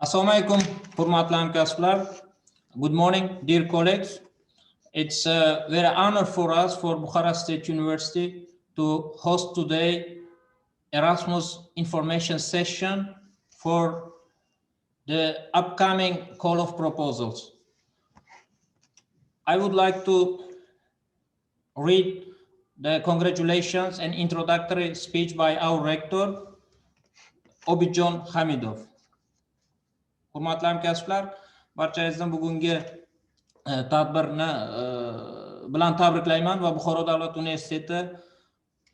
Assalamu alaikum, hurmatli hamkasblar. Good morning, dear colleagues. It's a very honor for us, for Bukhara State University, to host today Erasmus information session for the upcoming call of proposals. I would like to read the congratulations and introductory speech by our rector, Obidjon Hamidov. Hurmatli hamkasblar, barchangizni bugungi tadbirni bilan tabriklayman va Buxoro davlat universiteti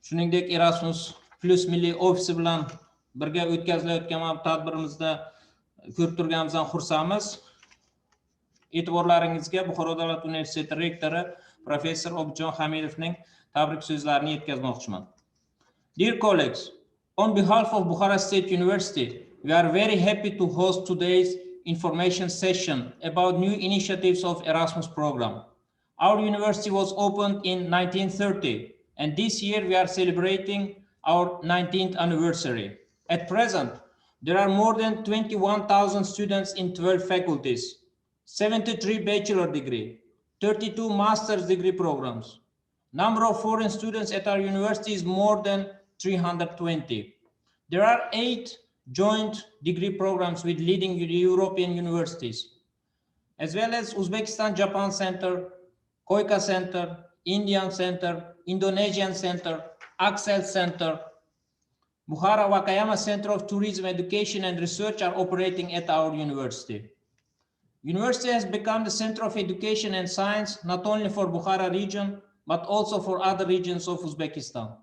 shuningdek Erasmus plus milliy ofisi bilan birga o'tkazilayotgan tadbirimizda ko'rib turganimizdan xursandmiz. E'tiborlaringizga Buxoro davlat universiteti rektori professor Obidjon Hamidovning tabrik so'zlarini yetkazmoqchiman. Dear colleagues, on behalf of Bukhara State University, we are very happy to host today's information session about new initiatives of Erasmus program. Our university was opened in 1930, and this year we are celebrating our 19th anniversary. At present, there are more than 21,000 students in 12 faculties, 73 bachelor degree, 32 master's degree programs. Number of foreign students at our university is more than 320. There are 8 joint degree programs with leading European universities, as well as Uzbekistan Japan Center, Koika Center, Indian Center, Indonesian Center, Axel Center, Bukhara Wakayama Center of Tourism, Education and Research are operating at our university. University has become the center of education and science, not only for Bukhara region, but also for other regions of Uzbekistan.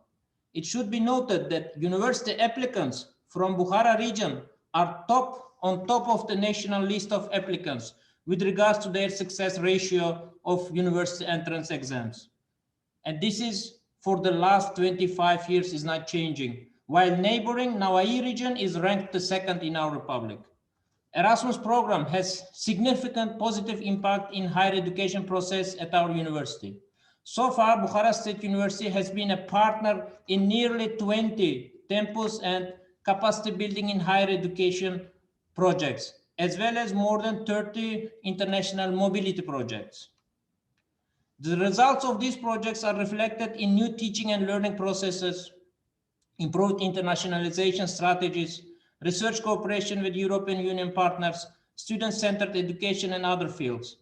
It should be noted that university applicants from Bukhara region are on top of the national list of applicants with regards to their success ratio of university entrance exams. And this is for the last 25 years is not changing, while neighboring Nawai region is ranked the second in our republic. Erasmus program has significant positive impact in higher education process at our university. So far, Bukhara State University has been a partner in nearly 20 campus and capacity building in higher education projects, as well as more than 30 international mobility projects. The results of these projects are reflected in new teaching and learning processes, improved internationalization strategies, research cooperation with European Union partners, student-centered education and other fields.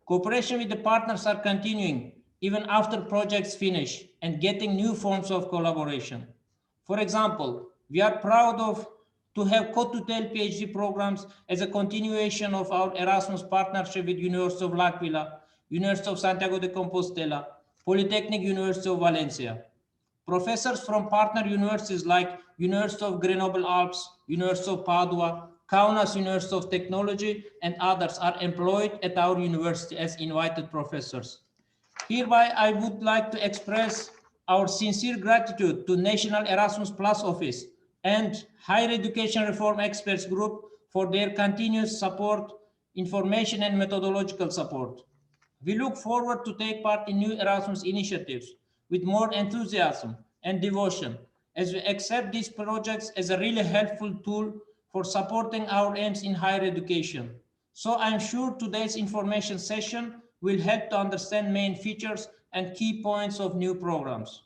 Cooperation with the partners are continuing even after projects finish and getting new forms of collaboration. For example, we are proud to have co-tutel PhD programs as a continuation of our Erasmus partnership with University of L'Aquila, University of Santiago de Compostela, Polytechnic University of Valencia. Professors from partner universities like University of Grenoble Alpes, University of Padua, Kaunas University of Technology, and others are employed at our university as invited professors. Hereby, I would like to express our sincere gratitude to National Erasmus Plus Office and Higher Education Reform Experts Group for their continuous support, information, and methodological support. We look forward to take part in new Erasmus initiatives with more enthusiasm and devotion, as we accept these projects as a really helpful tool for supporting our aims in higher education. So I'm sure today's information session will help to understand main features and key points of new programs.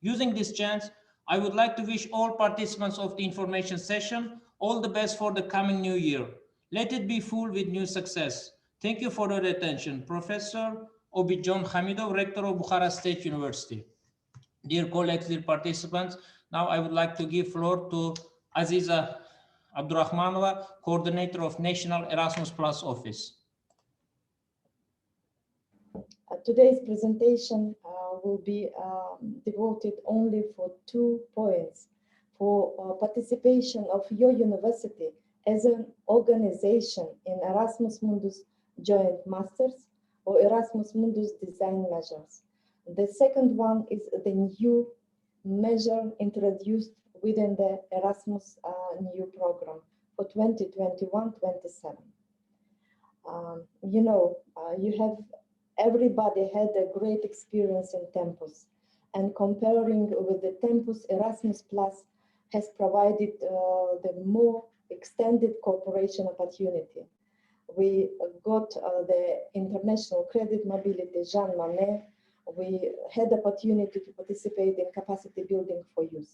Using this chance, I would like to wish all participants of the information session all the best for the coming new year. Let it be full with new success. Thank you for your attention. Professor Obidjon Hamidov, Rector of Bukhara State University. Dear colleagues, dear participants, now I would like to give floor to Aziza Abdurrahmanova, Coordinator of National Erasmus Plus Office. Today's presentation will be devoted only for 2 points: for participation of your university as an organization in Erasmus Mundus Joint Masters or Erasmus Mundus Design Measures. The second one is the new measure introduced within the Erasmus new program for 2021-27. Everybody had a great experience in Tempus, and comparing with the Tempus, Erasmus Plus has provided the more extended cooperation opportunity. We got the International Credit Mobility Jean Monnet. We had the opportunity to participate in capacity building for youth.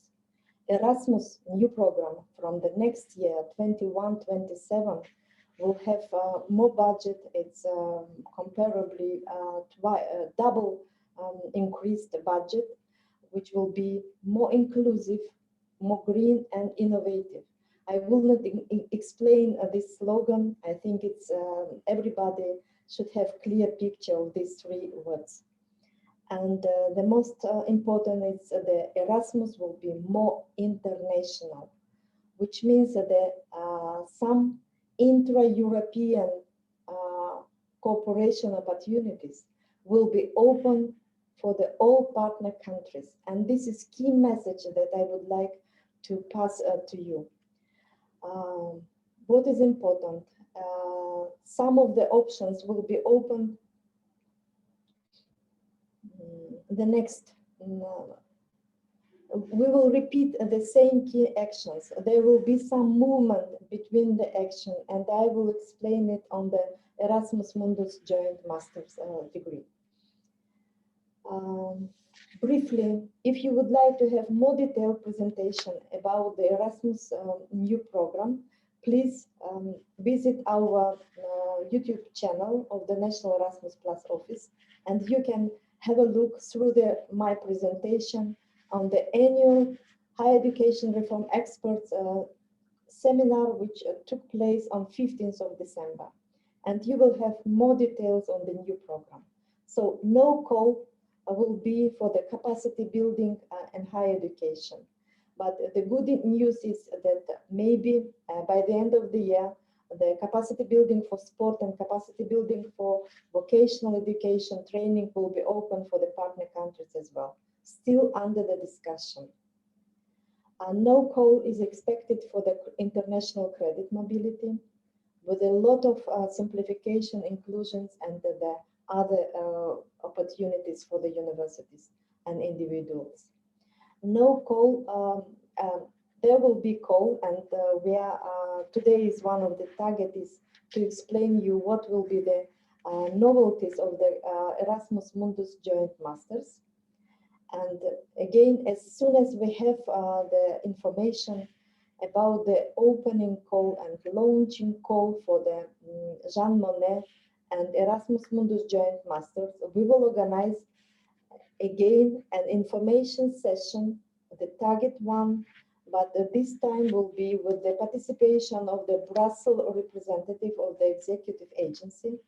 Erasmus new program from the next year, 21-27, will have more budget. It's comparably double increased budget, which will be more inclusive, more green and innovative. I will not explain this slogan. I think it's everybody should have clear picture of these three words. And the most important is the Erasmus will be more international, which means that some intra-European cooperation opportunities will be open for the all partner countries. And this is key message that I would like to pass to you. What is important? Some of the options will be open. The next, we will repeat the same key actions. There will be some movement between the action, and I will explain it on the Erasmus Mundus joint master's degree. Briefly, if you would like to have more detailed presentation about the Erasmus new program, please visit our YouTube channel of the National Erasmus Plus office, and you can have a look through my presentation on the annual Higher Education Reform Experts seminar, which took place on 15th of December. And you will have more details on the new program. So no call will be for the capacity building and higher education. But the good news is that maybe by the end of the year, the capacity building for sport and capacity building for vocational education training will be open for the partner countries as well, still under the discussion. No call is expected for the international credit mobility, with a lot of simplification, inclusions, and the other opportunities for the universities and individuals. No call, there will be call, and we are today is one of the target is to explain you what will be the novelties of the Erasmus Mundus joint masters. And again, as soon as we have the information about the opening call and launching call for the Jean Monnet and Erasmus Mundus joint masters, we will organize again an information session, the target one, but this time will be with the participation of the Brussels representative of the executive agency,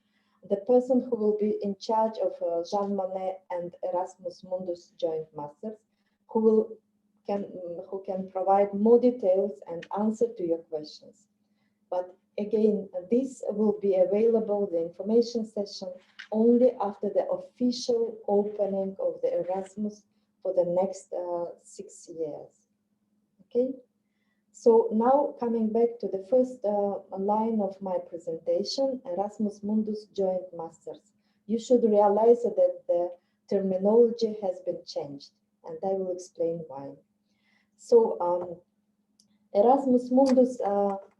the person who will be in charge of Jean Monnet and Erasmus Mundus joint masters, who can provide more details and answer to your questions. But again, this will be available, the information session, only after the official opening of the Erasmus for the next 6 years. Okay, so now coming back to the first line of my presentation, Erasmus Mundus joint masters. You should realize that the terminology has been changed, and I will explain why. So Erasmus Mundus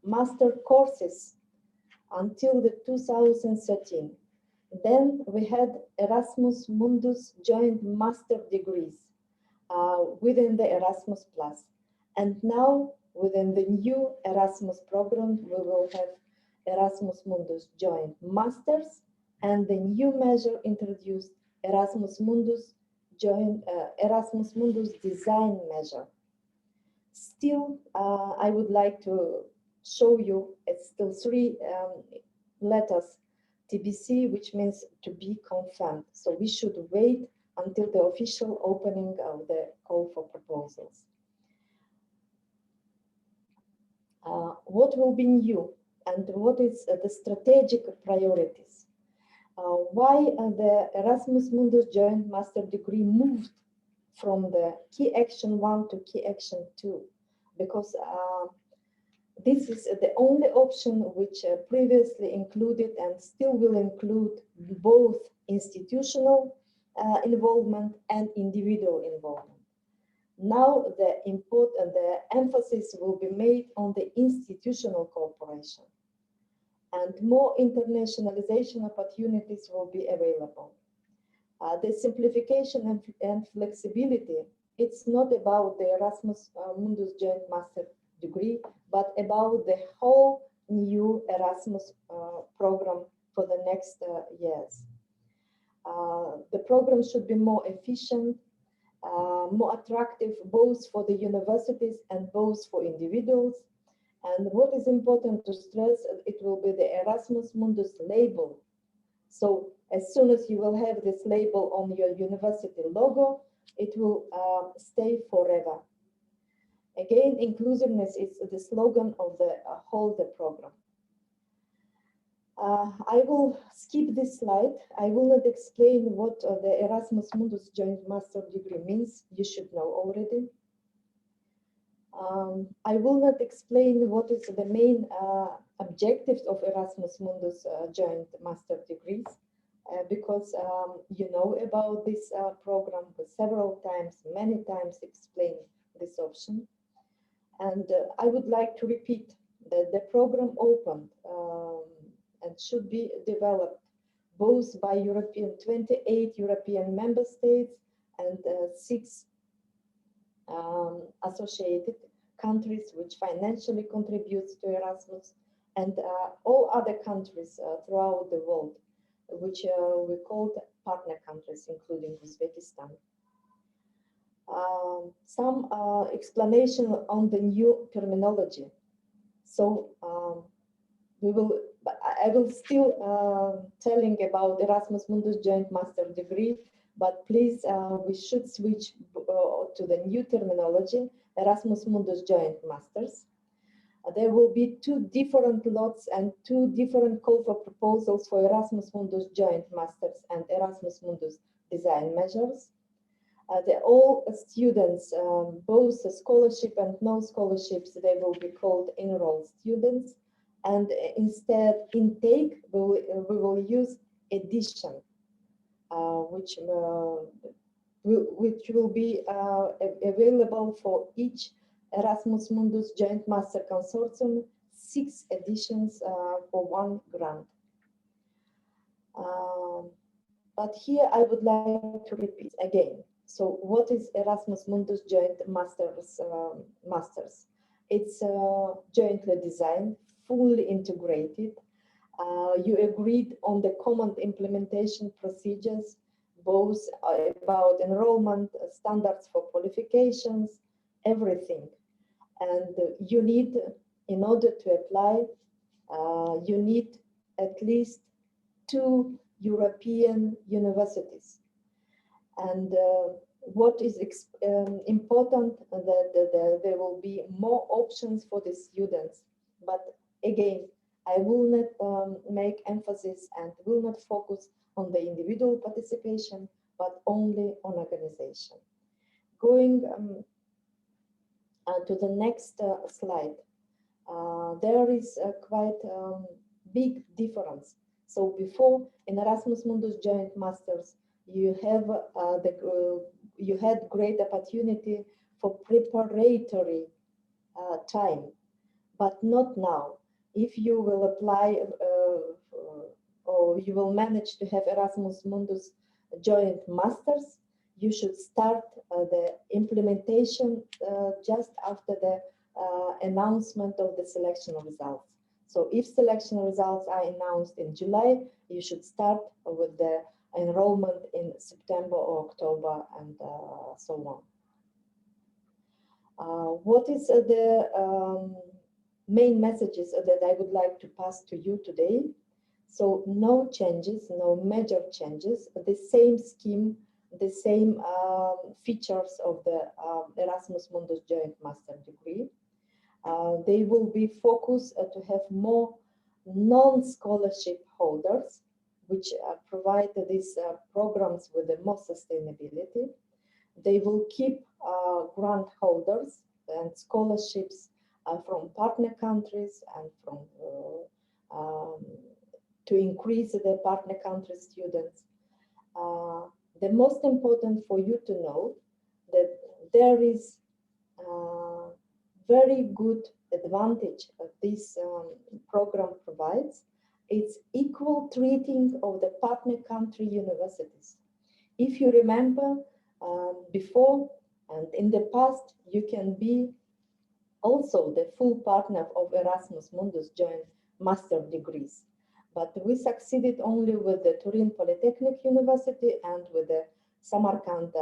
master courses until the 2013. Then we had Erasmus Mundus joint master degrees within the Erasmus Plus. And now within the new Erasmus program, we will have Erasmus Mundus joint masters, and the new measure introduced Erasmus Mundus joint Erasmus Mundus design measure. Still, I would like to show you, it's still 3 letters, TBC, which means to be confirmed. So we should wait until the official opening of the call for proposals. What will be new and what is the strategic priorities? Why the Erasmus Mundus joint master degree moved from the key action 1 to key action 2? Because this is the only option which previously included and still will include both institutional involvement and individual involvement. Now the input and the emphasis will be made on the institutional cooperation, and more internationalization opportunities will be available. The simplification and flexibility, it's not about the Erasmus Mundus Joint Master degree, but about the whole new Erasmus program for the next years. The program should be more efficient, more attractive both for the universities and both for individuals. And what is important to stress, it will be the Erasmus Mundus label. So as soon as you will have this label on your university logo, it will stay forever. Again, inclusiveness is the slogan of the whole program. I will skip this slide. I will not explain what the Erasmus Mundus Joint Master degree means. You should know already. I will not explain what is the main objectives of Erasmus Mundus Joint Master degrees, because you know about this program several times, many times explained this option. And I would like to repeat that the program opened and should be developed both by 28 European member states and 6 associated countries which financially contributes to Erasmus, and all other countries throughout the world, which we call partner countries, including Uzbekistan. Some explanation on the new terminology. So I will still telling about Erasmus Mundus Joint Master degree, but please, we should switch to the new terminology, Erasmus Mundus Joint Masters. There will be 2 different lots and 2 different call for proposals for Erasmus Mundus Joint Masters and Erasmus Mundus Design Measures. All students, both scholarship and no scholarships, they will be called enrolled students. And instead, intake, we will use edition, which will be available for each Erasmus Mundus Joint Master Consortium, 6 editions for 1 grant. But here I would like to repeat again. So what is Erasmus Mundus Joint Masters? It's jointly designed, fully integrated. You agreed on the common implementation procedures, both about enrollment, standards for qualifications, everything. And you need, in order to apply, you need at least 2 European universities. And what is important, that there will be more options for the students. But again, I will not make emphasis and will not focus on the individual participation, but only on organization. Going to the next slide, there is a quite big difference. So before, in Erasmus Mundus Joint Masters, you had great opportunity for preparatory time, but not now. If you will apply or you will manage to have Erasmus Mundus Joint Masters, you should start the implementation just after the announcement of the selection results. So if selection results are announced in July, you should start with the enrollment in September or October, and so on. What is the main messages that I would like to pass to you today? So no changes, no major changes, the same scheme, the same features of the Erasmus Mundus Joint Master degree. They will be focused to have more non-scholarship holders, which provide these programs with the more sustainability. They will keep grant holders and scholarships from partner countries and from to increase the partner country students. The most important for you to know that there is very good advantage that this program provides. It's equal treating of the partner country universities. If you remember before and in the past, you can be also the full partner of Erasmus Mundus joint master degrees. But we succeeded only with the Turin Polytechnic University and with the Samarkand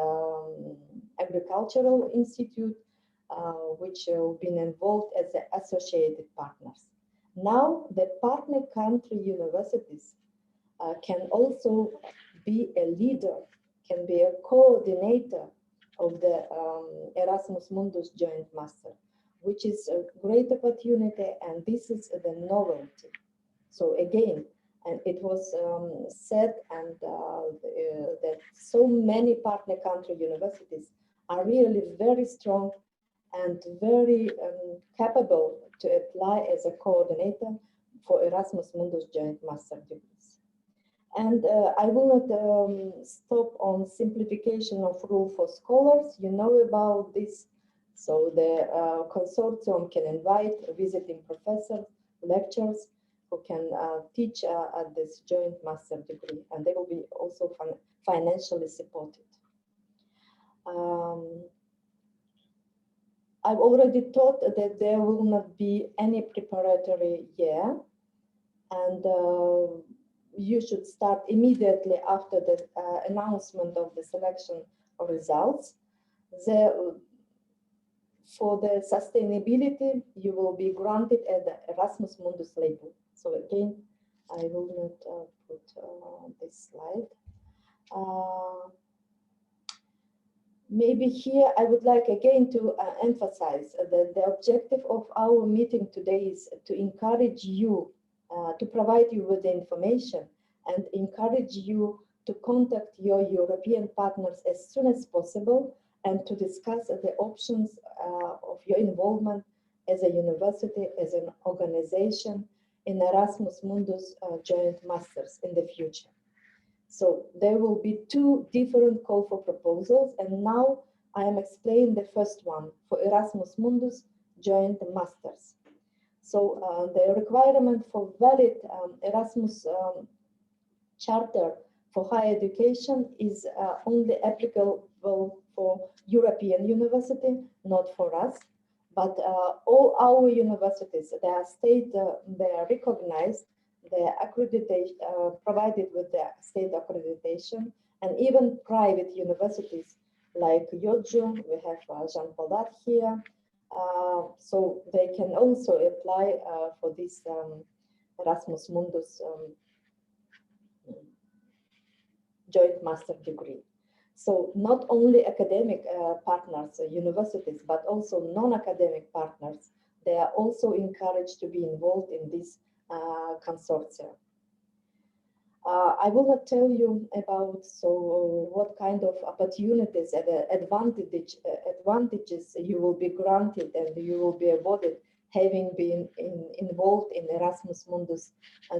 Agricultural Institute, which have been involved as the associated partners. Now, the partner country universities can also be a leader, can be a coordinator of the Erasmus Mundus joint master, which is a great opportunity, and this is the novelty. So again, and it was said and that so many partner country universities are really very strong and very capable to apply as a coordinator for Erasmus Mundus joint master degrees. And I will not stop on simplification of rule for scholars. You know about this. So the consortium can invite visiting professors, lecturers who can teach at this joint master degree, and they will be also financially supported. I've already thought that there will not be any preparatory year, and you should start immediately after the announcement of the selection results. For the sustainability, you will be granted at the Erasmus Mundus label. So again, I will not put this slide. Maybe here I would like again to emphasize that the objective of our meeting today is to encourage you, to provide you with the information and encourage you to contact your European partners as soon as possible and to discuss the options of your involvement as a university, as an organization in Erasmus Mundus joint masters in the future. So there will be two different call for proposals, and now I am explaining the first one for Erasmus Mundus joint masters. So the requirement for valid Erasmus charter for higher education is only applicable for European university, not for us. But all our universities, they are state, they are recognized, they are accredited, provided with the state accreditation, and even private universities like Yoju, we have Jean Paul here, so they can also apply for this Erasmus Mundus joint master degree. So not only academic partners, universities, but also non-academic partners, they are also encouraged to be involved in this consortium. I will not tell you about what kind of opportunities and advantages you will be granted and you will be awarded having been involved in Erasmus Mundus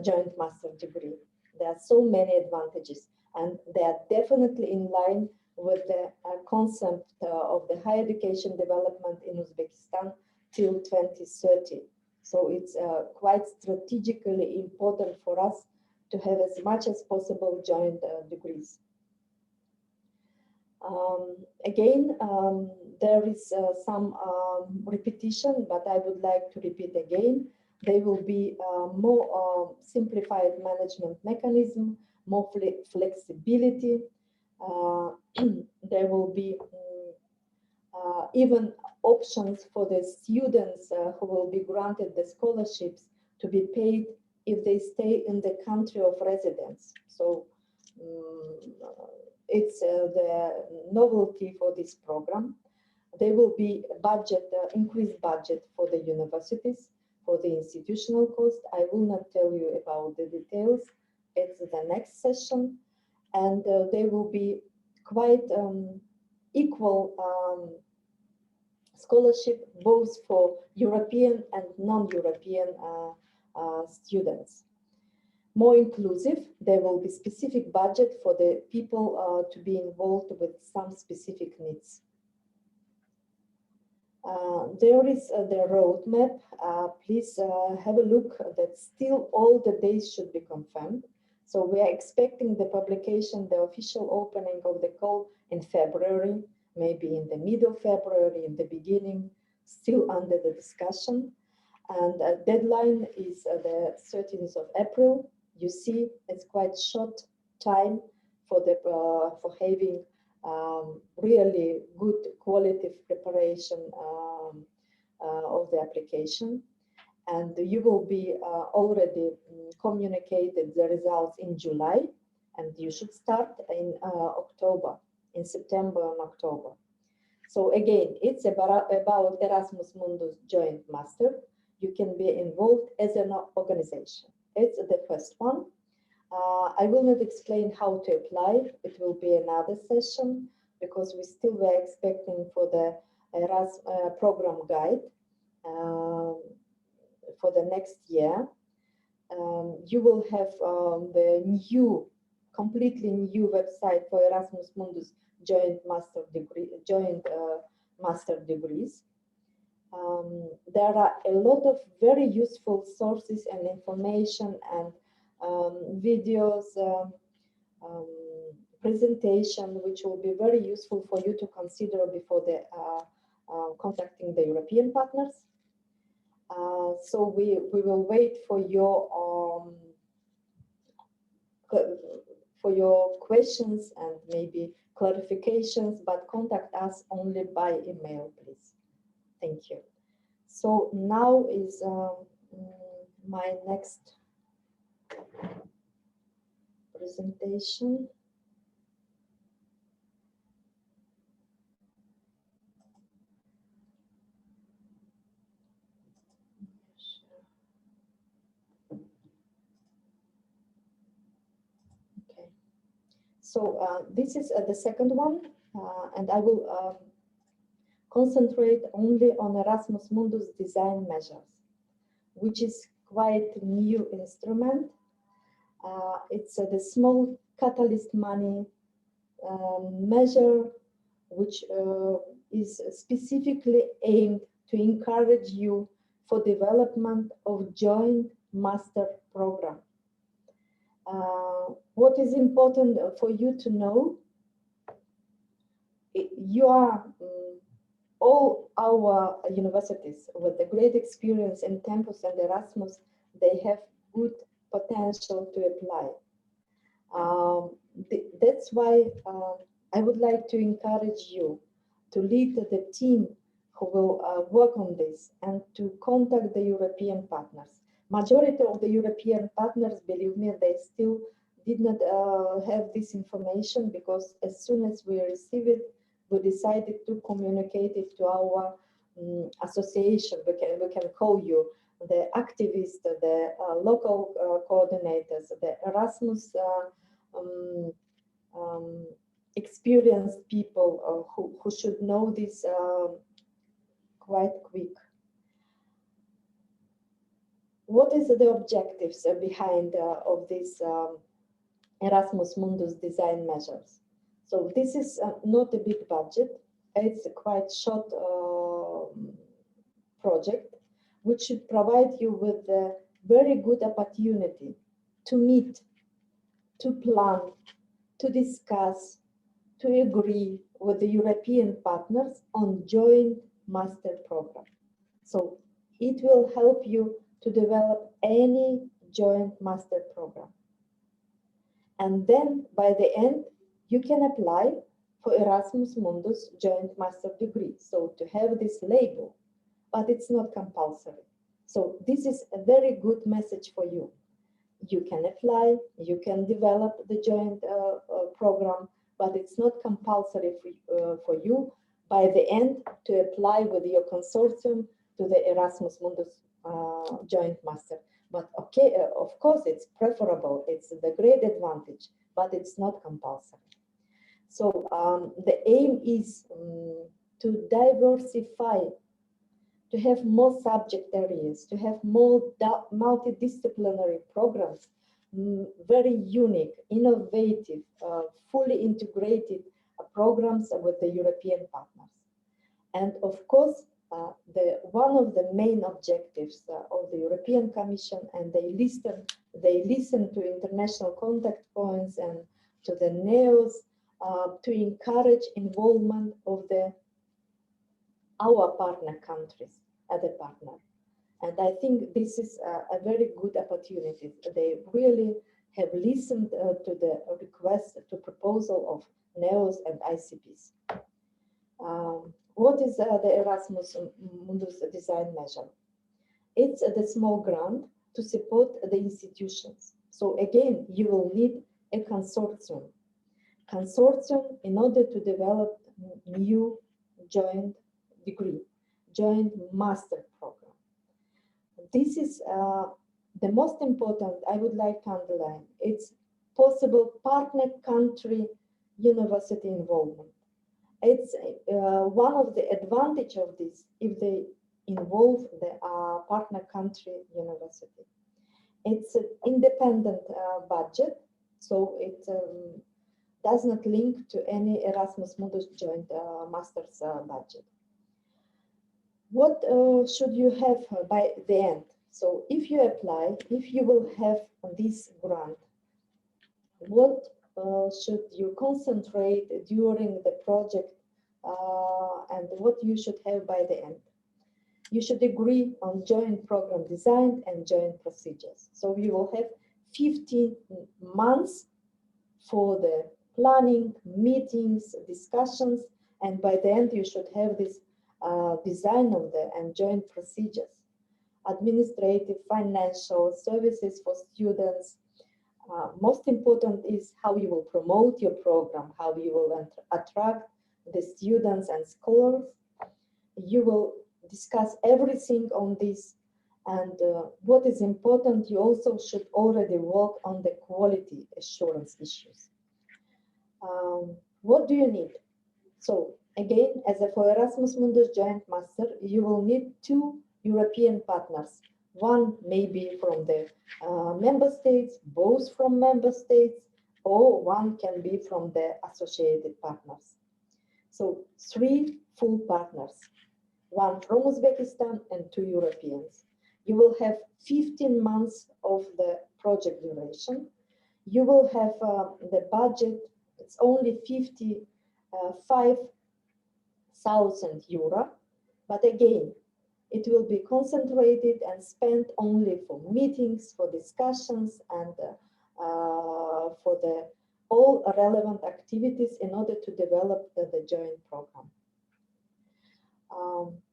joint master degree. There are so many advantages, and they are definitely in line with the concept of the higher education development in Uzbekistan till 2030. So it's quite strategically important for us to have as much as possible joint degrees. Again, there is some repetition, but I would like to repeat again. There will be more simplified management mechanism, more flexibility. There will be even options for the students who will be granted the scholarships to be paid if they stay in the country of residence. So it's the novelty for this program. There will be a budget, increased budget for the universities, for the institutional cost. I will not tell you about the details. It's the next session. And there will be quite equal scholarship both for European and non-European students. More inclusive, there will be specific budget for the people to be involved with some specific needs. There is the roadmap. Please have a look that still all the days should be confirmed. So we are expecting the publication, the official opening of the call in February, maybe in the middle of February, in the beginning, still under the discussion. And the deadline is the 13th of April. You see, it's quite short time for having really good quality preparation of the application. And you will be already communicated the results in July, and you should start in October, in September and October. So again, it's about Erasmus Mundus Joint Master. You can be involved as an organization. It's the first one. I will not explain how to apply. It will be another session because we still were expecting for the Erasmus program guide for the next year. You will have the new, completely new website for Erasmus Mundus joint master degrees. There are a lot of very useful sources and information and videos, presentation, which will be very useful for you to consider before the contacting the European partners. So we will wait for your questions and maybe clarifications, but contact us only by email, please. Thank you. So now is my next presentation. Okay. So this is the second one, and I will concentrate only on Erasmus Mundus design measures, which is quite a new instrument. It's the small catalyst money measure, which is specifically aimed to encourage you for development of joint master program. What is important for you to know, you are all our universities with the great experience in Tempus and Erasmus, they have good potential to apply. That's why I would like to encourage you to lead the team who will work on this and to contact the European partners. Majority of the European partners, believe me, they still did not have this information, because as soon as we receive it, we decided to communicate it to our association. We can call you the activists, the local coordinators, the Erasmus experienced people who should know this quite quick. What is the objectives behind of this Erasmus Mundus design measures? So this is not a big budget. It's a quite short project, which should provide you with a very good opportunity to meet, to plan, to discuss, to agree with the European partners on joint master program. So it will help you to develop any joint master program. And then by the end, you can apply for Erasmus Mundus joint master degree. So to have this label, but it's not compulsory. So this is a very good message for you. You can apply, you can develop the joint program, but it's not compulsory for you by the end to apply with your consortium to the Erasmus Mundus joint master. But okay, of course, it's preferable, it's the great advantage, but it's not compulsory. So the aim is to diversify, to have more subject areas, to have more multidisciplinary programs, very unique, innovative, fully integrated programs with the European partners. And of course, one of the main objectives of the European Commission, and they listen to international contact points and to the NEOs to encourage involvement of our partner countries as a partner. And I think this is a very good opportunity. They really have listened to the request, to proposal of NEOs and ICPs. What is the Erasmus Mundus design measure? It's the small grant to support the institutions. So again, you will need a consortium. Consortium in order to develop new joint degree, joint master program. This is the most important, I would like to underline. It's possible partner country university involvement. It's one of the advantage of this if they involve the partner country university. It's an independent budget, so it does not link to any Erasmus Mundus joint master's budget. What should you have by the end? So if you apply, if you will have this grant, what should you concentrate during the project and what you should have by the end? You should agree on joint program design and joint procedures. So you will have 15 months for the planning, meetings, discussions, and by the end you should have this design of the and joint procedures, administrative, financial services for students. Most important is how you will promote your program, how you will attract the students and scholars. You will discuss everything on this, and what is important, you also should already work on the quality assurance issues. What do you need? So again, as for Erasmus Mundus Joint Master, you will need 2 European partners. One may be from the member states, both from member states, or one can be from the associated partners. So 3 full partners, 1 from Uzbekistan and 2 Europeans. You will have 15 months of the project duration. You will have the budget, it's only 55,000 euro, but again, it will be concentrated and spent only for meetings, for discussions, and for the all relevant activities in order to develop the joint program.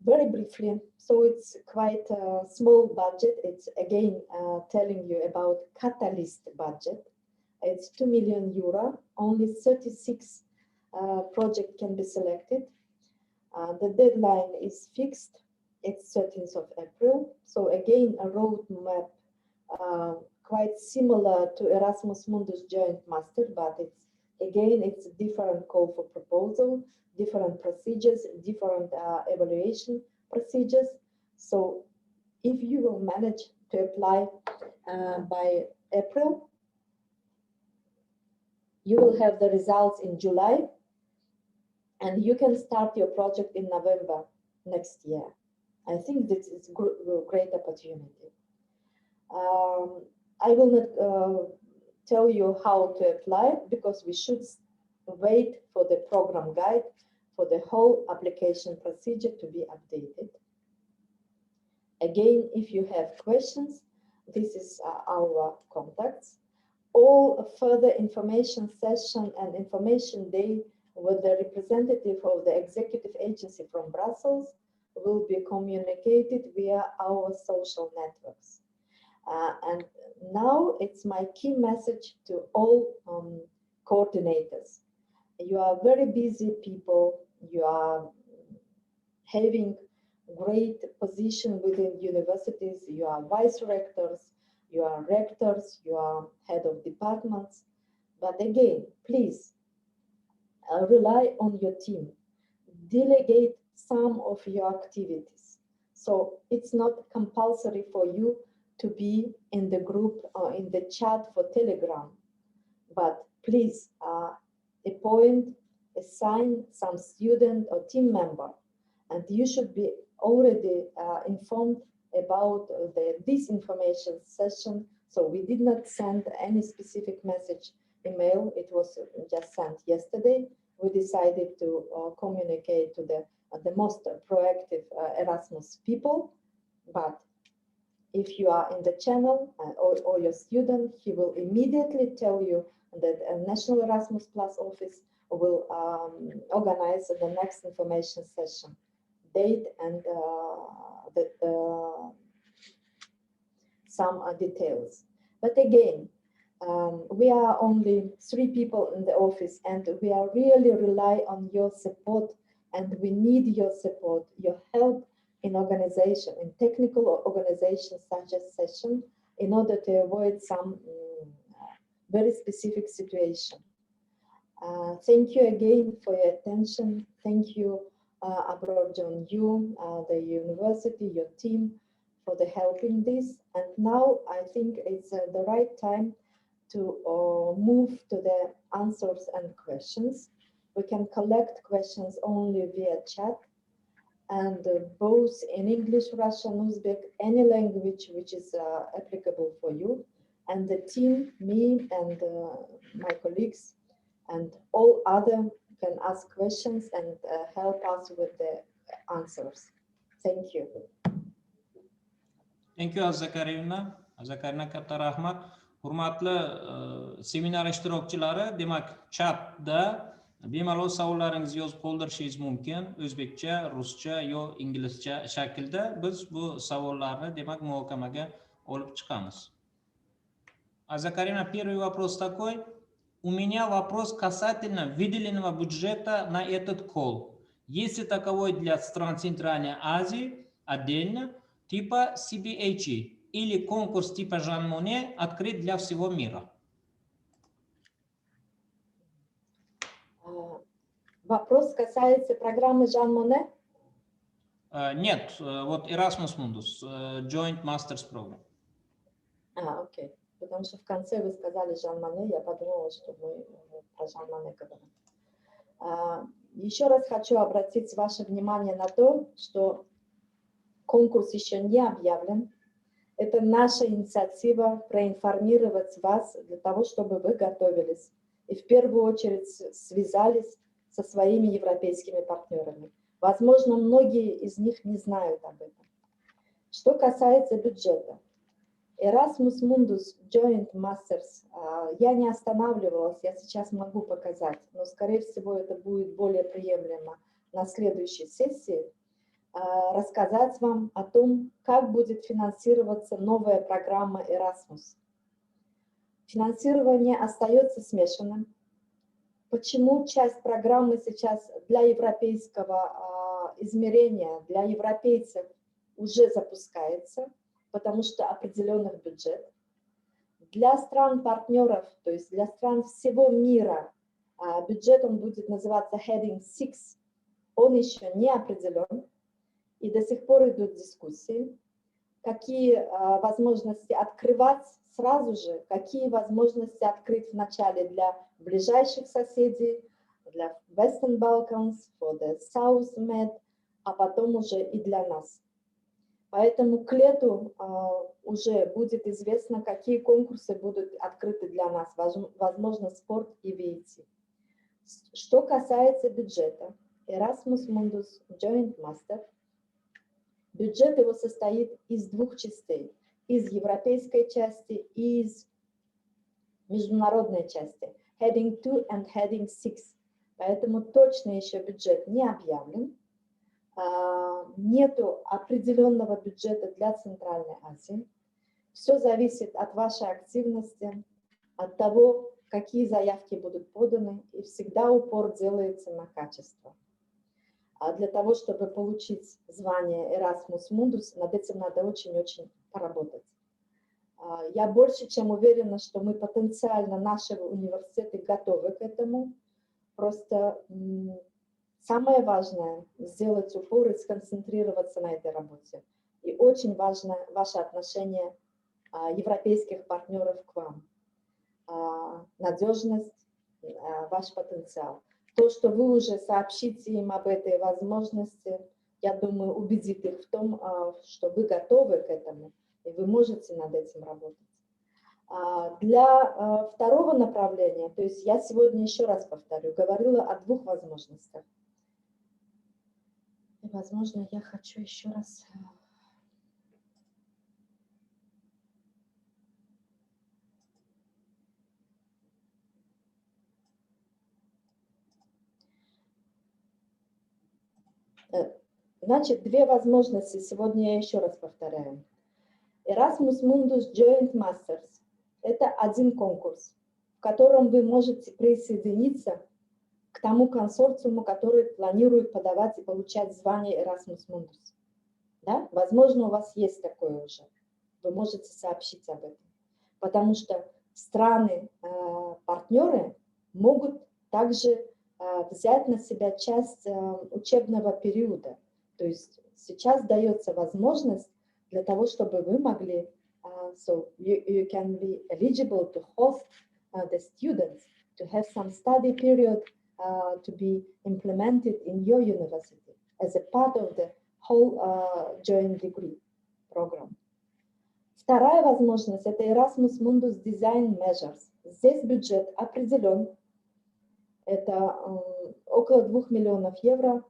Very briefly, so it's quite a small budget. It's again telling you about catalyst budget. It's 2 million euro, only 36 projects can be selected. The deadline is fixed, it's 13th of April. So again, a roadmap quite similar to Erasmus Mundus Joint Master, but it's a different call for proposal, different procedures, different evaluation procedures. So if you will manage to apply by April, you will have the results in July, and you can start your project in November next year. I think this is a great opportunity. I will not tell you how to apply, because we should wait for the program guide for the whole application procedure to be updated. Again, if you have questions, this is our contacts. All further information session and information day with the representative of the executive agency from Brussels will be communicated via our social networks. And now it's my key message to all coordinators. You are very busy people, you are having great position within universities, you are vice rectors, you are rectors, you are head of departments. But again, please rely on your team. Delegate some of your activities. So it's not compulsory for you to be in the group or in the chat for Telegram, but please assign some student or team member, and you should be already informed about the disinformation session, so we did not send any specific message email. It was just sent yesterday. We decided to communicate to the most proactive Erasmus people, but if you are in the channel or your student, he will immediately tell you that a National Erasmus Plus office will organize the next information session, date and some details. But again, we are only 3 people in the office, and we are really rely on your support, and we need your support, your help in organization, in technical organization such as session, in order to avoid some very specific situation. Thank you again for your attention. Thank you, Abrojon, you, the university, your team, for the help in this. And now I think it's the right time to move to the answers and questions. We can collect questions only via chat, and both in English, Russian, Uzbek, any language which is applicable for you. And the team, me and my colleagues and all other can ask questions and help us with the answers. Thank you. Thank you, Azakarina. Azakarina, katta rahmat. Hurmatli seminar ishtirokchilari, demak, chatda bemalol savollaringizni yozib qoldirishingiz mumkin. O'zbekcha, ruscha yo inglizcha shaklda biz bu savollarni demak muhokamaga olib chiqamiz. Азакарина, первый вопрос такой. У меня вопрос касательно выделенного бюджета на этот колл. Есть ли таковой для стран Центральной Азии отдельно, типа CBHE, или конкурс типа Жан Моне открыт для всего мира? Вопрос касается программы Жан Моне? Нет, вот Erasmus Mundus, Joint Masters Program. Окей. Потому что в конце вы сказали Жан Моне, я подумала, что мы про Жан Моне говорим. Еще раз хочу обратить ваше внимание на то, что конкурс еще не объявлен. Это наша инициатива проинформировать вас для того, чтобы вы готовились. И в первую очередь связались со своими европейскими партнерами. Возможно, многие из них не знают об этом. Что касается бюджета. Erasmus Mundus Joint Masters, я не останавливалась, я сейчас могу показать, но, скорее всего, это будет более приемлемо на следующей сессии, рассказать вам о том, как будет финансироваться новая программа Erasmus. Финансирование остается смешанным. Почему часть программы сейчас для европейского измерения, для европейцев уже запускается? Потому что определенный бюджет. Для стран-партнеров, то есть для стран всего мира, бюджет он будет называться Heading 6, он еще не определен, и до сих пор идут дискуссии, какие возможности открывать сразу же, какие возможности открыть вначале для ближайших соседей, для Western Balkans, for the South Med, а потом уже и для нас. Поэтому к лету уже будет известно, какие конкурсы будут открыты для нас, возможно, спорт и VAT. Что касается бюджета, Erasmus Mundus Joint Master, бюджет его состоит из 2 частей, из европейской части и из международной части, Heading 2 and Heading 6. Поэтому точно еще бюджет не объявлен. Нету определенного бюджета для Центральной Азии. Все зависит от вашей активности, от того, какие заявки будут поданы, и всегда упор делается на качество. А для того, чтобы получить звание Erasmus Mundus, над этим надо очень-очень поработать. Я больше чем уверена, что мы потенциально, наши университеты готовы к этому. Просто самое важное – сделать упор и сконцентрироваться на этой работе. И очень важно ваше отношение европейских партнеров к вам. Надежность, ваш потенциал. То, что вы уже сообщите им об этой возможности, я думаю, убедит их в том, что вы готовы к этому, и вы можете над этим работать. Для второго направления, то есть я сегодня еще раз повторю, говорила о двух возможностях. И, возможно, я хочу еще раз... Значит, две возможности, сегодня я еще раз повторяю. Erasmus Mundus Joint Masters – это один конкурс, в котором вы можете присоединиться к тому консорциуму, который планирует подавать и получать звание Erasmus Mundus. Да? Возможно, у вас есть такое уже. Вы можете сообщить об этом. Потому что страны-партнеры могут также взять на себя часть учебного периода. То есть сейчас дается возможность для того, чтобы вы могли, so you can be eligible to host the students, to have some study period to be implemented in your university as a part of the whole joint degree program. Вторая возможность – это Erasmus Mundus Design Measures. Здесь бюджет определен. Это около 2 миллионов евро.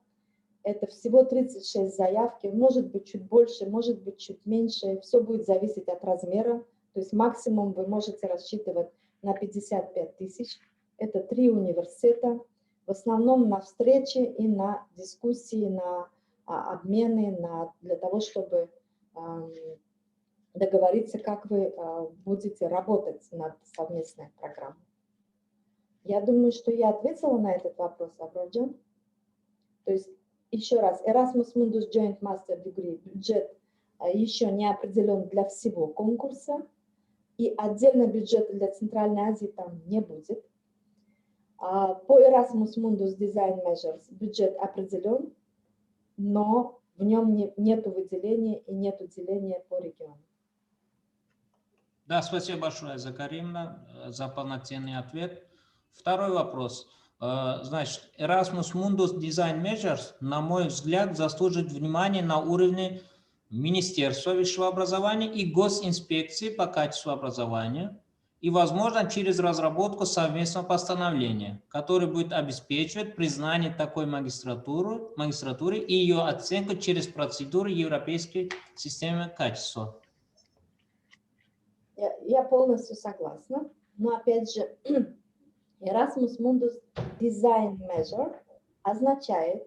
Это всего 36 заявки. Может быть, чуть больше, может быть, чуть меньше. Все будет зависеть от размера. То есть максимум вы можете рассчитывать на 55 тысяч. Это 3 университета. В основном на встречи и на дискуссии, на обмены, для того, чтобы договориться, как вы будете работать над совместной программой. Я думаю, что я ответила на этот вопрос, Абраджан. То есть, еще раз, Erasmus Mundus Joint Master Degree бюджет еще не определен для всего конкурса, и отдельно бюджет для Центральной Азии там не будет. По Erasmus Mundus Design Measures бюджет определен, но в нем нет выделения и нет деления по регионам. Да, спасибо большое, Закаримовна, за полноценный ответ. Второй вопрос. Значит, Erasmus Mundus Design Measures, на мой взгляд, заслуживает внимания на уровне Министерства высшего образования и госинспекции по качеству образования, и, возможно, через разработку совместного постановления, которое будет обеспечивать признание такой магистратуры и ее оценку через процедуру Европейской системы качества. Я полностью согласна, но опять же, Erasmus Mundus Design Measure означает,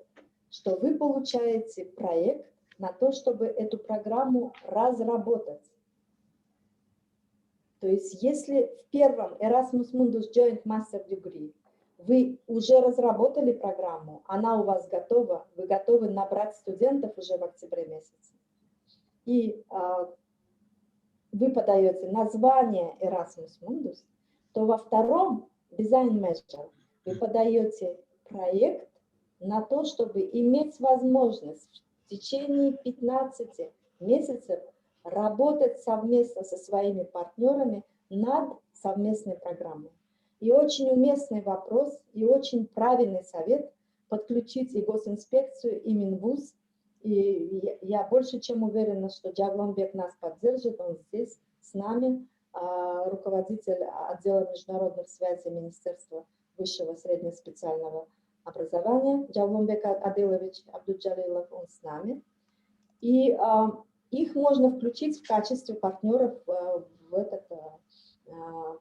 что вы получаете проект на то, чтобы эту программу разработать. То есть если в первом Erasmus Mundus Joint Master Degree вы уже разработали программу, она у вас готова, вы готовы набрать студентов уже в октябре месяце, и вы подаете название Erasmus Mundus, то во втором Design Measure вы подаете проект на то, чтобы иметь возможность в течение 15 месяцев работать совместно со своими партнерами над совместной программой. И очень уместный вопрос, и очень правильный совет подключить и госинспекцию, и Минвуз. И я больше чем уверена, что Джавлонбек нас поддержит, он здесь с нами, руководитель отдела международных связей Министерства высшего среднеспециального образования, Джавлонбек Адилович Абдуджалилов, он с нами. И их можно включить в качестве партнеров в этот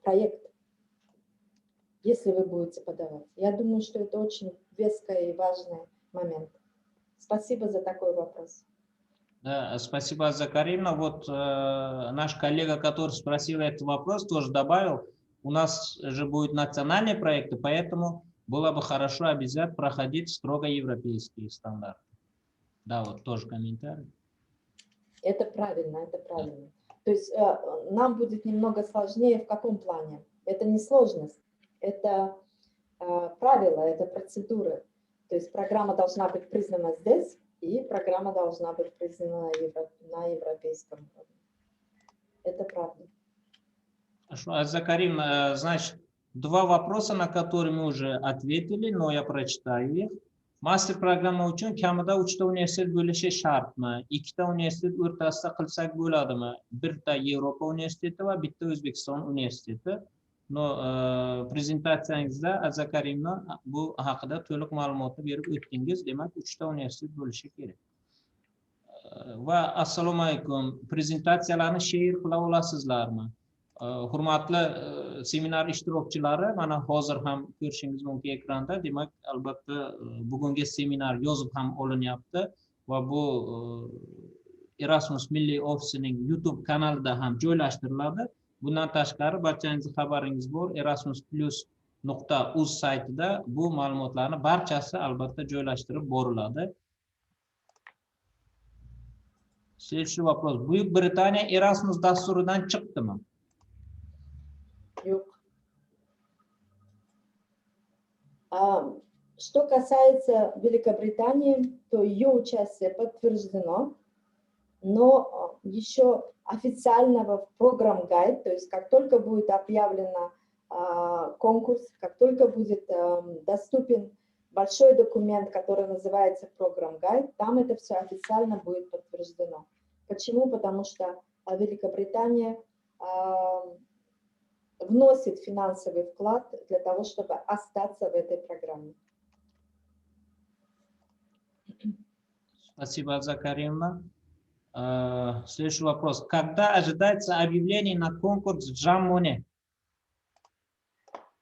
проект, если вы будете подавать. Я думаю, что это очень веский и важный момент. Спасибо за такой вопрос. Да, спасибо, Закаримовна. Вот наш коллега, который спросил этот вопрос, тоже добавил, у нас же будут национальные проекты, поэтому было бы хорошо обязательно проходить строго европейские стандарты. Да, вот тоже комментарий. Это правильно, это правильно. То есть нам будет немного сложнее в каком плане? Это не сложность, это правила, это процедуры. То есть программа должна быть признана здесь, и программа должна быть признана на европейском уровне. Это правда. Хорошо, Закаримовна, значит, два вопроса, на которые мы уже ответили, но я прочитаю их. Master programma uchun kamida 3 ta universitet bo'lishi shartmi? 2 ta universitet o'rtasida qilsak bo'ladimi? 1 ta Yevropa universiteti va 1 ta O'zbekiston universiteti. No, prezentatsiyangizda Aza Karimna bu haqida to'liq ma'lumotni berib o'tdingiz. Demak, 3 ta universitet bo'lishi kerak. Va assalomu alaykum. Prezentatsiyalarni share qila olasizlarmi? Hurmatli seminar ishtirokchilari, mana hozir ham ko'rishingiz mumkin ekranda. Demak, albatta bugungi seminar yozib ham olinyapti va bu Erasmus milliy ofisining YouTube kanalida ham joylashtiriladi. Bundan tashqari barchangizning xabaringiz bor, erasmus+.uz saytida bu ma'lumotlarni barchasi albatta joylashtirib boriladi. Следующий вопрос. Buyuk Britaniya Erasmus dasturidan chiqdimi? Yo'q. Что касается Великобритании, то ее участие подтверждено, но еще официального программ-гайд, то есть как только будет объявлен конкурс, как только будет доступен большой документ, который называется программ-гайд, там это все официально будет подтверждено. Почему? Потому что Великобритания вносит финансовый вклад для того, чтобы остаться в этой программе. Спасибо, Аза Каримовна. Следующий вопрос. Когда ожидается объявление на конкурс в Джаммуне?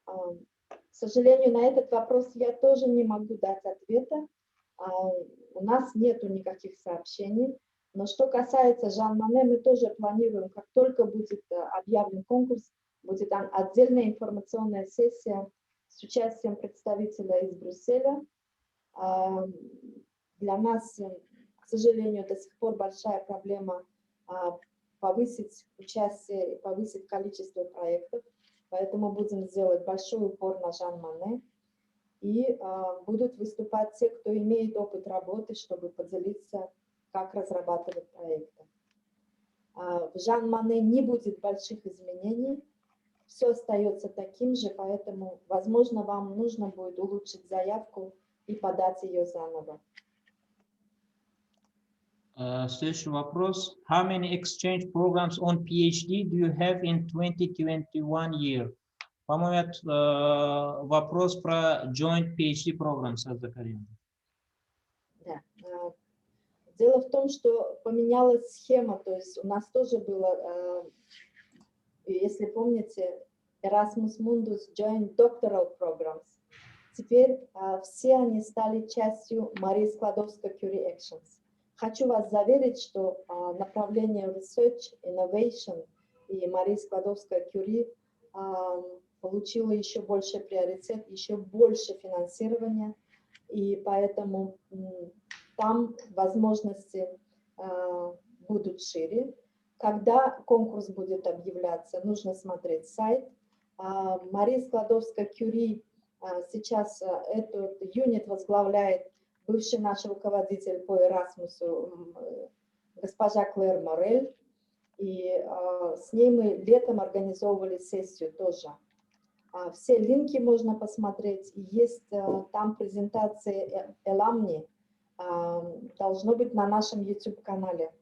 К сожалению, на этот вопрос я тоже не могу дать ответа. У нас нету никаких сообщений. Но что касается Жан-Моне, мы тоже планируем, как только будет объявлен конкурс, будет отдельная информационная сессия с участием представителя из Брюсселя. Для нас, к сожалению, до сих пор большая проблема повысить участие и повысить количество проектов. Поэтому будем сделать большой упор на Жан-Моне. И будут выступать те, кто имеет опыт работы, чтобы поделиться, как разрабатывать проекты. В Жан-Моне не будет больших изменений. Все остается таким же, поэтому, возможно, вам нужно будет улучшить заявку и подать ее заново. Следующий вопрос. How many exchange programs on PhD do you have in 2021 year? По-моему, это вопрос про joint PhD programs, Аза Каримовна. Да. Дело в том, что поменялась схема, то есть у нас тоже было, если помните, Erasmus Mundus Joint Doctoral Programs. Теперь все они стали частью Марии Складовской-Curie Actions. Хочу вас заверить, что направление Research, Innovation и Марии Складовской-Curie получило еще больше приоритет, еще больше финансирования, и поэтому там возможности будут шире. Когда конкурс будет объявляться, нужно смотреть сайт. Мария Складовская-Curie сейчас этот юнит возглавляет бывший наш руководитель по Erasmus'у госпожа Клэр Морель. И с ней мы летом организовывали сессию тоже. Все линки можно посмотреть. Есть там презентации Эламни. Должно быть на нашем YouTube-канале.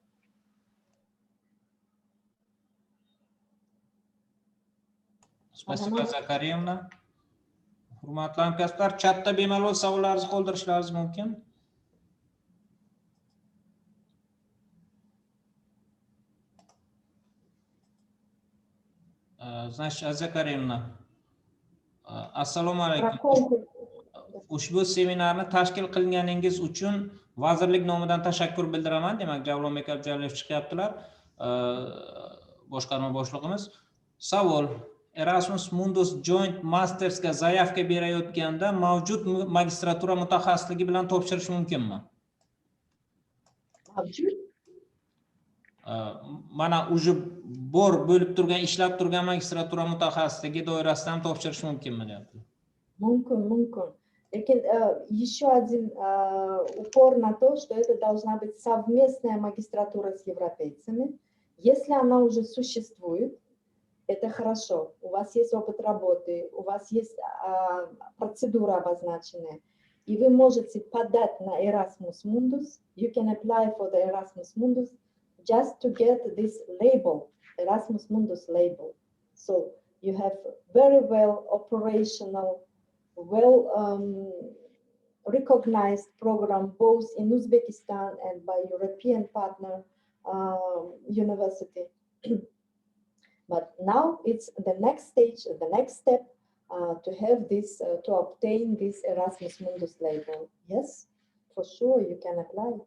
Спасибо, Аза Каримовна. Hurmatli hamkasblar, chatda bemalol savollaringizni qoldirishlaringiz mumkin. Значит, Аза Каримовна, assalomu alaykum. Ushbu seminarni tashkil qilganingiz uchun vazirlik nomidan tashakkur bildiraman. Demak, Javlon Bekabjalov chiqyaptilar. Boshqarma boshlig'imiz. Savol: Erasmus Mundus Joint Mastersga zaявka berayotganda mavjud magistratura mutaxassisligi bilan topshirish mumkinmi? Mavjud. Mana уже bor bo'lib turgan, ishlab turgan magistratura mutaxassisligi doirasidan topshirish mumkinmi deyapti? Мумкин. Lekin еще один упор на то, что это должна быть совместная магистратура с европейцами. Если она уже существует, это хорошо. У вас есть опыт работы, у вас есть процедура обозначенная. и вы можете подать на Erasmus Mundus. You can apply for the Erasmus Mundus just to get this label, Erasmus Mundus label. So you have very well operational, recognized program both in Uzbekistan and by European partner university. But now it's the next stage, the next step to have this, to obtain this Erasmus Mundus label. Yes, for sure, you can apply.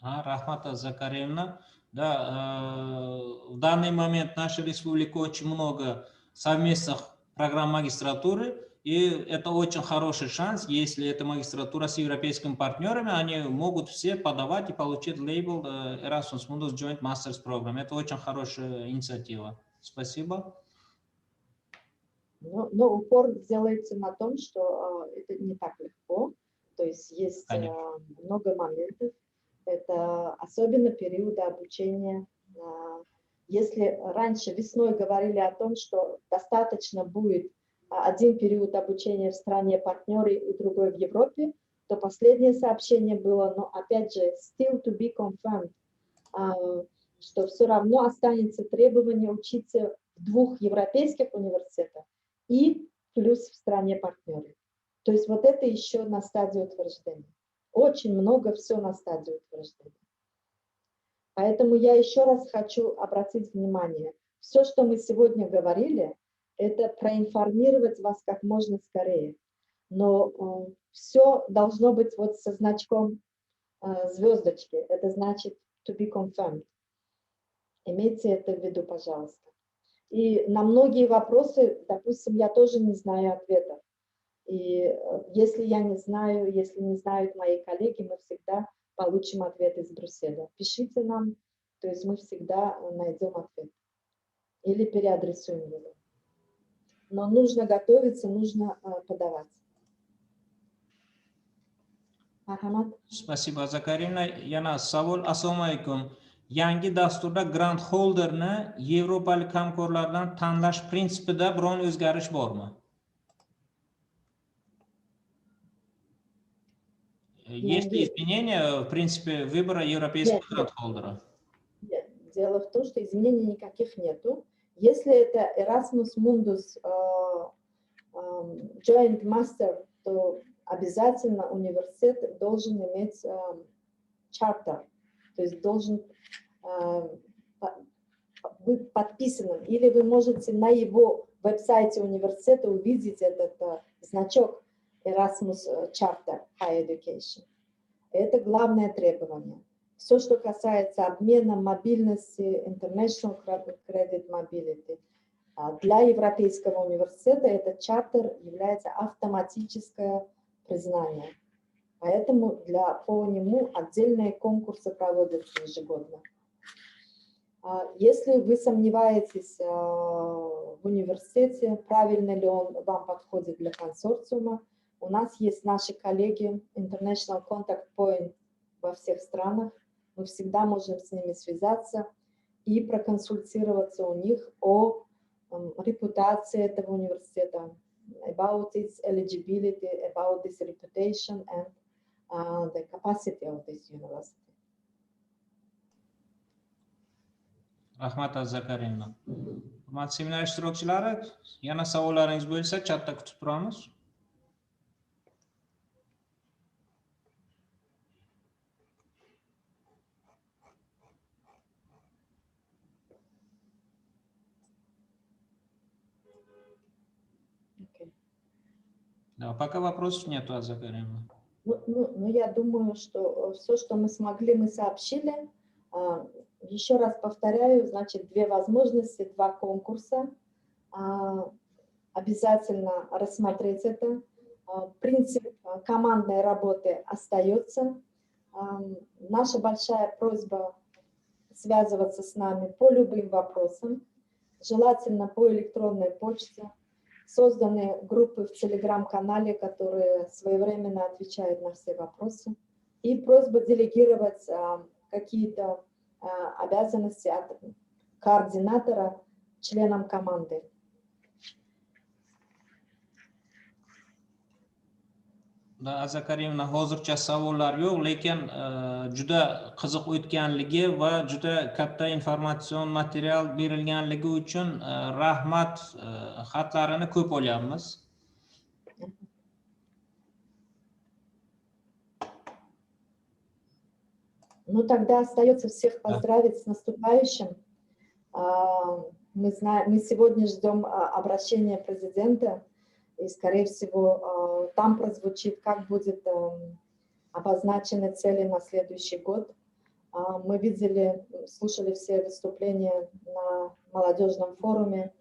Рахмат Закаревна. Да, в данный момент наша республика очень много совместных программ магистратуры, и это очень хороший шанс, если это магистратура с европейскими партнерами, они могут все подавать и получить лейбл Erasmus Mundus Joint Masters Program. Это очень хорошая инициатива. Спасибо. Но упор делается на том, что это не так легко, то есть есть много моментов. Это особенно периоды обучения. Если раньше весной говорили о том, что достаточно будет один период обучения в стране партнеры и другой в Европе, то последнее сообщение было, но опять же, still to be confirmed, что все равно останется требование учиться в 2 европейских университетах и плюс в стране партнеры. То есть вот это еще на стадии утверждения. Очень много все на стадии утверждения. Поэтому я еще раз хочу обратить внимание. Все, что мы сегодня говорили, это проинформировать вас как можно скорее. Но все должно быть вот со значком звездочки. Это значит to be confirmed. Имейте это в виду, пожалуйста. И на многие вопросы, допустим, я тоже не знаю ответов. И если я не знаю, если не знают мои коллеги, мы всегда получим ответ из Брюсселя. Пишите нам, то есть мы всегда найдем ответ. Или переадресуем его. Но нужно готовиться, нужно подавать. Marhamat. Спасибо, Закарина. Yana savol. Assalomu alaykum. Yangi dasturda grant holderni yevropalik hamkorlardan tanlash prinsipida biron o'zgarish bormi? Есть ли изменения в принципе выбора европейского грант-холдера? Нет. Дело в том, что изменений никаких нету. Если это Erasmus Mundus Joint Master, то обязательно университет должен иметь чартер, то есть должен быть подписанным. Или вы можете на его веб-сайте университета увидеть этот значок Erasmus Charter Higher Education. Это главное требование. Все, что касается обмена, мобильности, International Credit Mobility, для Европейского университета этот чартер является автоматическое признание. Поэтому по нему отдельные конкурсы проводятся ежегодно. Если вы сомневаетесь в университете, правильно ли он вам подходит для консорциума, у нас есть наши коллеги International Contact Point во всех странах. Мы всегда можем с ними связаться и проконсультироваться у них о репутации этого университета, about its eligibility, about this reputation and the capacity of this university. Rahmat Zakarievna. Hurmatli seminar ishtirokchilari, yana savollaringiz bo'lsa, chatda kutib turamiz. Да, пока вопросов нету, Закаревна. Ну, я думаю, что все, что мы смогли, мы сообщили. Еще раз повторяю, значит, 2 возможности, 2 конкурса. Обязательно рассмотреть это. Принцип командной работы остается. Наша большая просьба связываться с нами по любым вопросам, желательно по электронной почте. Созданы группы в Telegram-канале, которые своевременно отвечают на все вопросы. И просьба делегировать какие-то обязанности от координатора членам команды. Azakarimna hozircha savollar yo'q, lekin juda qiziq o'tganligi va juda katta informatsion material berilganligi uchun rahmat xatlarini ko'p olyapmiz. Ну, тогда остается всех поздравить с наступающим. Мы сегодня ждем обращения президента, и, скорее всего, там прозвучит, как будет обозначены цели на следующий год. Мы видели, слушали все выступления на молодежном форуме.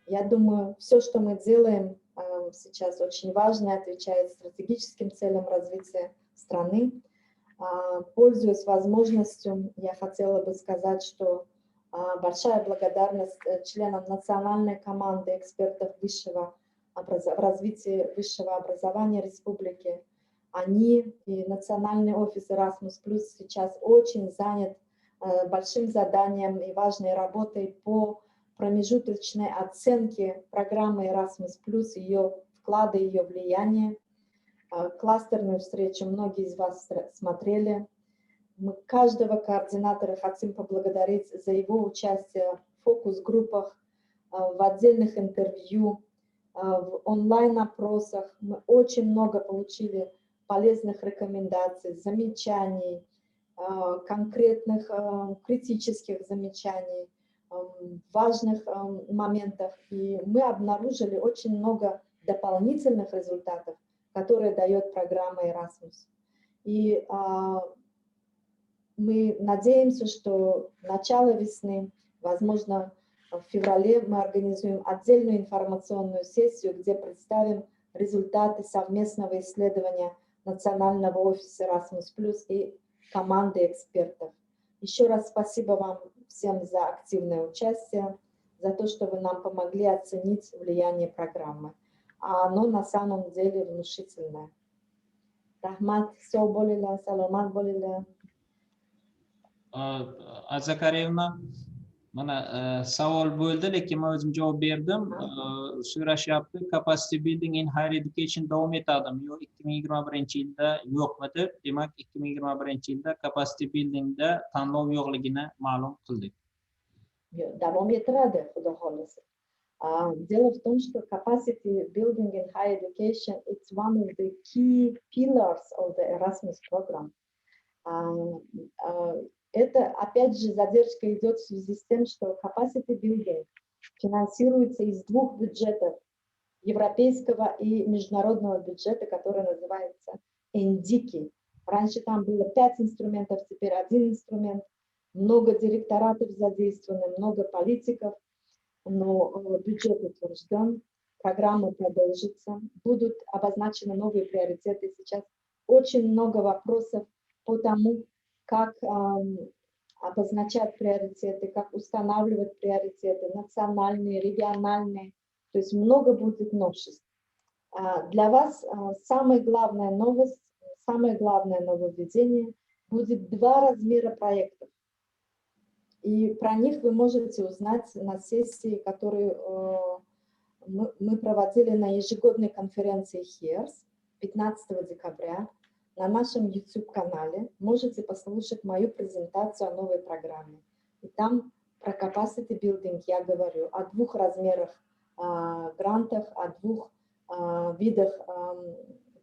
Я думаю, все, что мы делаем сейчас, очень важно, отвечает стратегическим целям развития страны. Пользуясь возможностью, я хотела бы сказать, что большая благодарность членам национальной команды экспертов в развитии высшего образования республики. Они и национальный офис Erasmus+ сейчас очень занят большим заданием и важной работой по промежуточной оценке программы Erasmus+, ее вклада, ее влияния. Кластерную встречу многие из вас смотрели. Мы каждого координатора хотим поблагодарить за его участие в фокус-группах, в отдельных интервью, в онлайн-опросах. Мы очень много получили полезных рекомендаций, замечаний, конкретных критических замечаний, важных моментов. И мы обнаружили очень много дополнительных результатов, которые дает программа Erasmus. И мы надеемся, что начало весны, возможно, в феврале мы организуем отдельную информационную сессию, где представим результаты совместного исследования Национального офиса Erasmus+ и команды экспертов. Еще раз спасибо вам всем за активное участие, за то, что вы нам помогли оценить влияние программы. А оно на самом деле внушительное. Рахмат, все болело, саламат болело. Azakarimna, mana savol bo'ldi, lekin men o'zim javob berdim. So'rashyapti, capacity building in higher education davom etadimi? Yo'q, 2021-yilda yo'qmi deb. Demak, 2021-yilda capacity buildingda tanlov yo'qligini ma'lum qildik. Davom etadi, xudo xolasa. Дело в том, что capacity building in higher education it's one of the key pillars of the Erasmus program. Это, опять же, задержка идет в связи с тем, что capacity building финансируется из двух бюджетов, европейского и международного бюджета, который называется ENDIKI. Раньше там было 5 инструментов, теперь 1 инструмент, много директоратов задействовано, много политиков, но бюджет утвержден, программа продолжится, будут обозначены новые приоритеты. Сейчас очень много вопросов по тому, как обозначать приоритеты, как устанавливать приоритеты, национальные, региональные. То есть много будет новшеств. Для вас самая главная новость, самое главное нововведение будет 2 размера проектов. И про них вы можете узнать на сессии, которую мы проводили на ежегодной конференции HERS 15 декабря. На нашем YouTube-канале можете послушать мою презентацию о новой программе. И там про capacity building я говорю о 2 размерах грантов, о 2 видах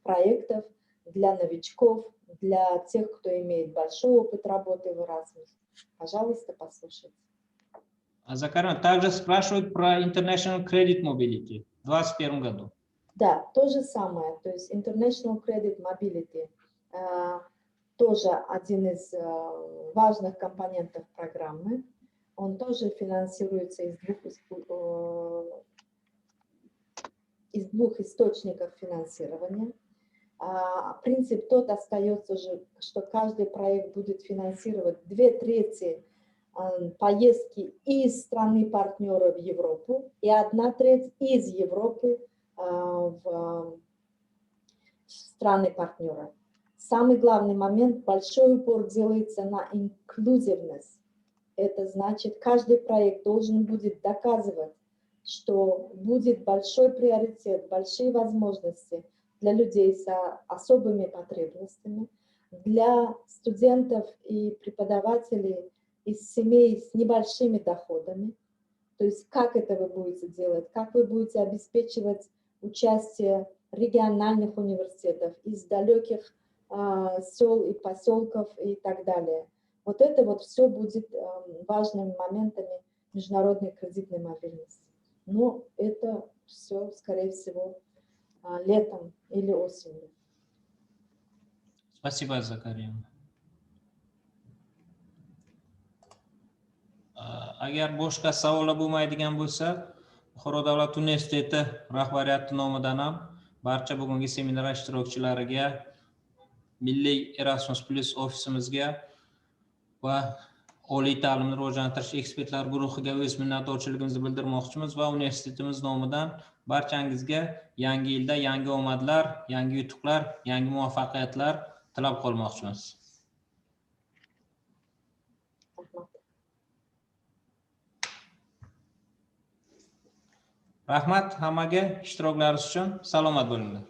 проектов для новичков, для тех, кто имеет большой опыт работы в Erasmus. Пожалуйста, послушайте. Азакарим, также спрашивают про International Credit Mobility в 2021 году. Да, то же самое. То есть International Credit Mobility тоже один из важных компонентов программы. Он тоже финансируется из двух источников финансирования. Принцип тот остается же, что каждый проект будет финансировать 2/3 поездки из страны партнера в Европу и 1/3 из Европы в страны партнера. Самый главный момент, большой упор делается на inclusiveness. Это значит, каждый проект должен будет доказывать, что будет большой приоритет, большие возможности для людей с особыми потребностями, для студентов и преподавателей из семей с небольшими доходами. То есть как это вы будете делать, как вы будете обеспечивать участие региональных университетов из далеких сел и поселков и так далее. Вот это вот все будет важными моментами международной кредитной мобильности. Но это все, скорее всего, летом или осенью. Спасибо, Закария. Agar boshqa savollar bo'lmaydigan bo'lsa, Buxoro davlat universiteti rahbariyati nomidan ham barcha bugungi seminar ishtirokchilariga, Milliy Erasmus Plus ofisimizga va oliy ta'limni rivojlantirish ekspertlar guruhiga o'z minnatdorchiligimizni bildirmoqchimiz va universitetimiz nomidan barchangizga yangi yilda yangi omadlar, yangi yutuqlar, yangi muvaffaqiyatlar tilab qolmoqchimiz. Rahmat hammaga ishtiroklaringiz uchun. Salomat bo'linglar.